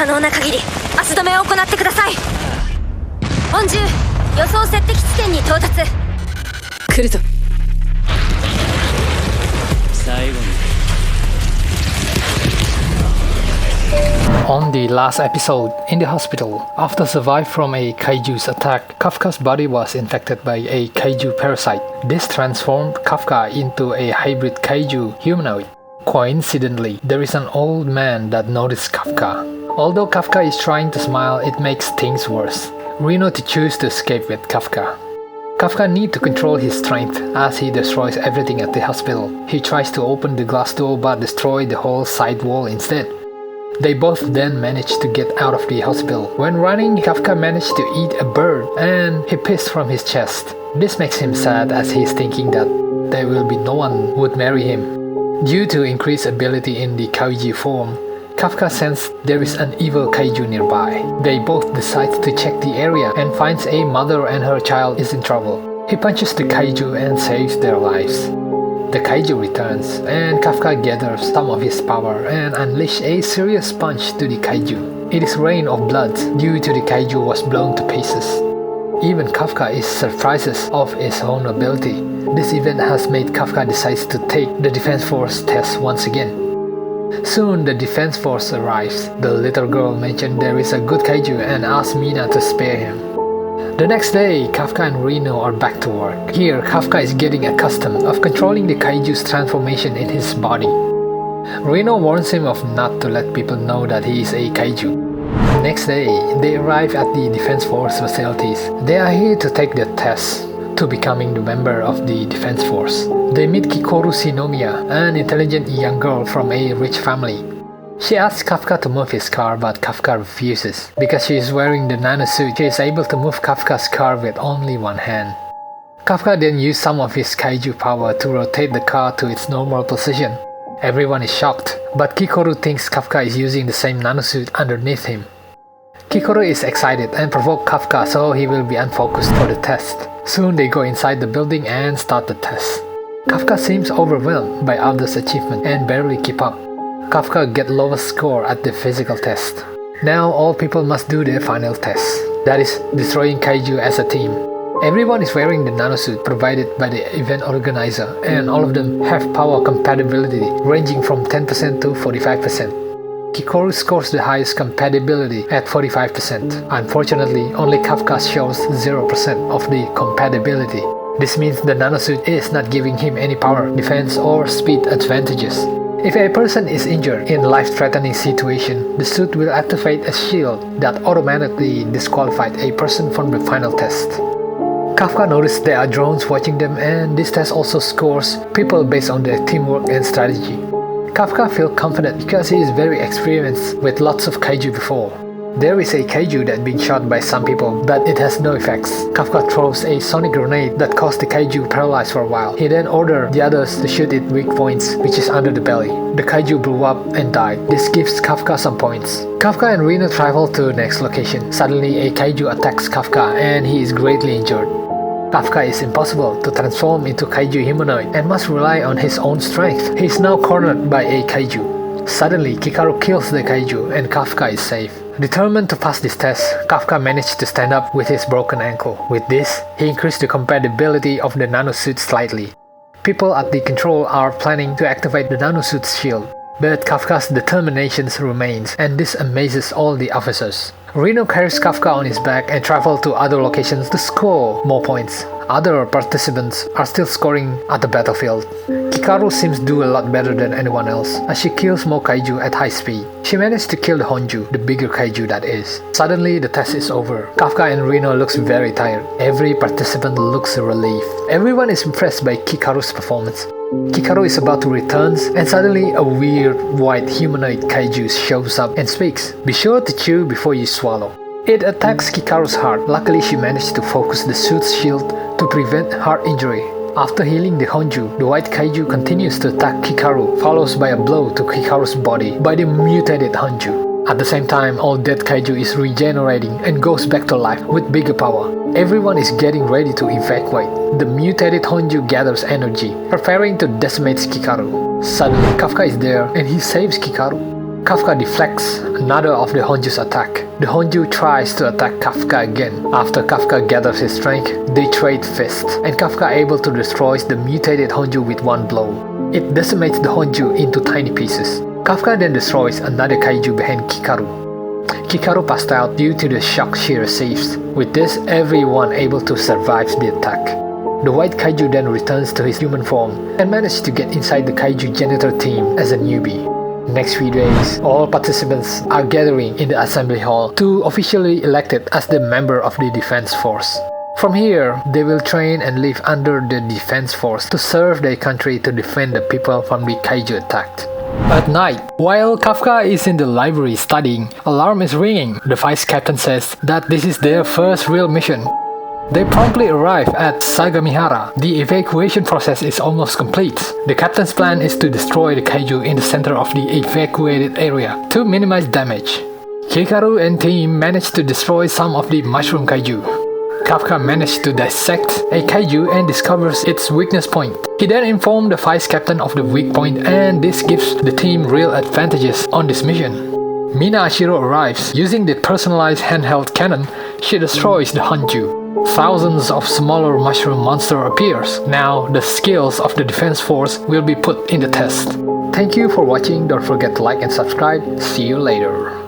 可能な限り足止めを行ってください。本獣予想設定地点に到達。来るぞ。最後に On the last episode, in the hospital, after surviving from a kaiju's attack, Kafka's body was infected by a kaiju parasite. This transformed Kafka into a hybrid kaiju humanoid. Coincidentally, there is an old man that noticed Kafka. Although Kafka is trying to smile, it makes things worse. Reno to choose to escape with Kafka. Kafka needs to control his strength as he destroys everything at the hospital. He tries to open the glass door but destroys the whole side wall instead. They both then manage to get out of the hospital. When running, Kafka managed to eat a bird and he pissed from his chest. This makes him sad as he is thinking that there will be no one who would marry him. Due to increased ability in the kaiju form, Kafka sensed there is an evil kaiju nearby. They both decide to check the area and finds a mother and her child is in trouble. He punches the kaiju and saves their lives. The kaiju returns, and Kafka gathers some of his power and unleashes a serious punch to the kaiju. It is rain of blood due to the kaiju was blown to pieces. Even Kafka is surprised of his own ability. This event has made Kafka decide to take the Defense Force test once again. Soon the Defense Force arrives. The little girl mentioned there is a good kaiju and asks Mina to spare him. The next day, Kafka and Reno are back to work. Here, Kafka is getting accustomed of controlling the kaiju's transformation in his body. Reno warns him of not to let people know that he is a kaiju. Next day, they arrive at the Defense Force facilities. They are here to take the test to becoming the member of the Defense Force. They meet Kikoru Shinomiya, an intelligent young girl from a rich family. She asks Kafka to move his car, but Kafka refuses. Because she is wearing the nanosuit, she is able to move Kafka's car with only one hand. Kafka then uses some of his kaiju power to rotate the car to its normal position. Everyone is shocked, but Kikoru thinks Kafka is using the same nanosuit underneath him. Kikoru is excited and provokes Kafka so he will be unfocused for the test. Soon they go inside the building and start the test. Kafka seems overwhelmed by others' achievement and barely keep up. Kafka gets lowest score at the physical test. Now all people must do their final test, that is, destroying kaiju as a team. Everyone is wearing the nanosuit provided by the event organizer, and all of them have power compatibility ranging from 10% to 45%. Kikoru scores the highest compatibility at 45%. Unfortunately, only Kafka shows 0% of the compatibility. This means the nanosuit is not giving him any power, defense, or speed advantages. If a person is injured in a life-threatening situation, the suit will activate a shield that automatically disqualifies a person from the final test. Kafka noticed there are drones watching them, and this test also scores people based on their teamwork and strategy. Kafka feels confident because he is very experienced with lots of kaiju before. There is a kaiju that been shot by some people, but it has no effects. Kafka throws a sonic grenade that caused the kaiju paralyzed for a while. He then orders the others to shoot its weak points, which is under the belly. The kaiju blew up and died. This gives Kafka some points. Kafka and Reno travel to the next location. Suddenly a kaiju attacks Kafka and he is greatly injured. Kafka is impossible to transform into kaiju humanoid and must rely on his own strength. He is now cornered by a kaiju. Suddenly, Kikaru kills the kaiju and Kafka is safe. Determined to pass this test, Kafka managed to stand up with his broken ankle. With this, he increased the compatibility of the nanosuit slightly. People at the control are planning to activate the nanosuit's shield, but Kafka's determination remains, and this amazes all the officers. Reno carries Kafka on his back and travels to other locations to score more points. Other participants are still scoring at the battlefield. Kikaru seems to do a lot better than anyone else, as she kills more kaiju at high speed. She managed to kill the Honju, the bigger kaiju that is. Suddenly, the test is over. Kafka and Reno looks very tired. Every participant looks relieved. Everyone is impressed by Kikaru's performance. Kikaru is about to return, and suddenly a weird white humanoid kaiju shows up and speaks. Be sure to chew before you swallow. It attacks Kikaru's heart. Luckily, she managed to focus the suit's shield to prevent heart injury. After healing the Honju, the white kaiju continues to attack Kikaru, followed by a blow to Kikaru's body by the mutated Honju. At the same time, all dead kaiju is regenerating and goes back to life with bigger power. Everyone is getting ready to evacuate. The mutated Honju gathers energy, preparing to decimate Kikaru. Suddenly, Kafka is there and he saves Kikaru. Kafka deflects another of the Honju's attack. The Honju tries to attack Kafka again. After Kafka gathers his strength, they trade fists, and Kafka able to destroy the mutated Honju with one blow. It decimates the Honju into tiny pieces. Kafka then destroys another kaiju behind Kikaru. Kikaru passed out due to the shock she receives. With this, everyone able to survive the attack. The white kaiju then returns to his human form and manages to get inside the kaiju janitor team as a newbie. Next few days, all participants are gathering in the assembly hall to officially elected as the member of the defense force. From here, they will train and live under the defense force to serve their country to defend the people from the kaiju attack. At night, while Kafka is in the library studying, alarm is ringing. The vice captain says that this is their first real mission. They promptly arrive at Sagamihara. The evacuation process is almost complete. The captain's plan is to destroy the kaiju in the center of the evacuated area to minimize damage. Hikaru and team manage to destroy some of the mushroom kaiju. Kafka managed to dissect a kaiju and discovers its weakness point. He then informed the vice captain of the weak point, and this gives the team real advantages on this mission. Mina Ashiro arrives. Using the personalized handheld cannon, she destroys the Honju. Thousands of smaller mushroom monster appears. Now the skills of the defense force will be put in the test. Thank you for watching. Don't forget to like and subscribe. See you later.